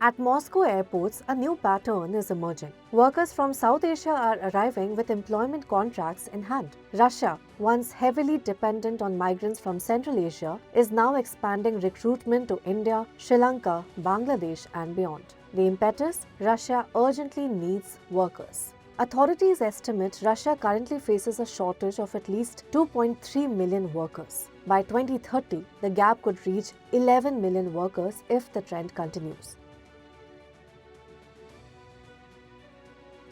At Moscow airports, a new pattern is emerging. Workers from South Asia are arriving with employment contracts in hand. Russia, once heavily dependent on migrants from Central Asia, is now expanding recruitment to India, Sri Lanka, Bangladesh, and beyond. The impetus? Russia urgently needs workers. Authorities estimate Russia currently faces a shortage of at least 2.3 million workers. By 2030, the gap could reach 11 million workers if the trend continues.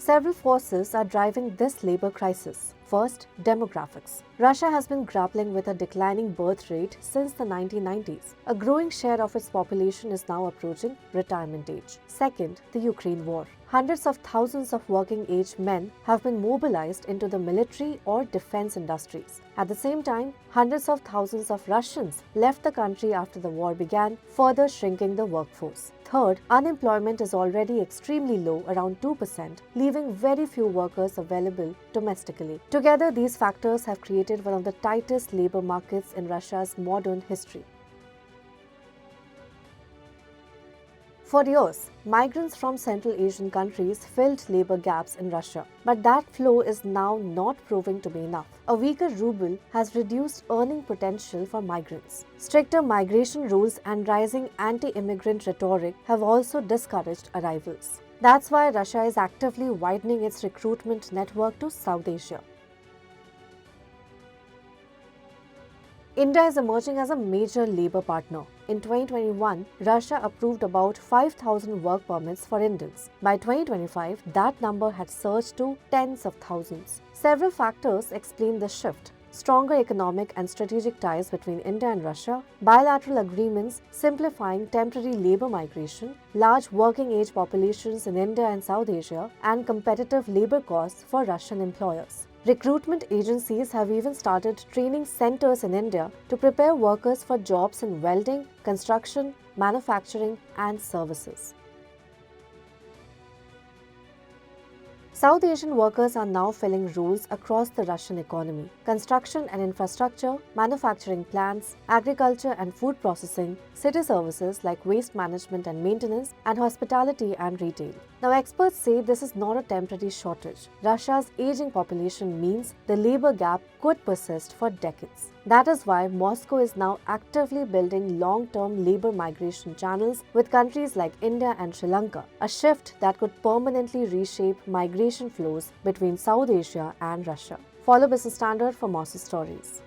Several forces are driving this labor crisis. First, demographics. Russia has been grappling with a declining birth rate since the 1990s. A growing share of its population is now approaching retirement age. Second, the Ukraine war. Hundreds of thousands of working-age men have been mobilized into the military or defense industries. At the same time, hundreds of thousands of Russians left the country after the war began, further shrinking the workforce. Third, unemployment is already extremely low, around 2%, leaving very few workers available domestically. Together, these factors have created one of the tightest labor markets in Russia's modern history. For years, migrants from Central Asian countries filled labor gaps in Russia. But that flow is now not proving to be enough. A weaker ruble has reduced earning potential for migrants. Stricter migration rules and rising anti-immigrant rhetoric have also discouraged arrivals. That's why Russia is actively widening its recruitment network to South Asia. India is emerging as a major labor partner. In 2021, Russia approved about 5,000 work permits for Indians. By 2025, that number had surged to tens of thousands. Several factors explain the shift. Stronger economic and strategic ties between India and Russia, bilateral agreements simplifying temporary labor migration, large working-age populations in India and South Asia, and competitive labor costs for Russian employers. Recruitment agencies have even started training centers in India to prepare workers for jobs in welding, construction, manufacturing, and services. South Asian workers are now filling roles across the Russian economy. Construction and infrastructure, manufacturing plants, agriculture and food processing, city services like waste management and maintenance, and hospitality and retail. Now, experts say this is not a temporary shortage. Russia's aging population means the labor gap could persist for decades. That is why Moscow is now actively building long-term labor migration channels with countries like India and Sri Lanka, a shift that could permanently reshape migration flows between South Asia and Russia. Follow Business Standard for more stories.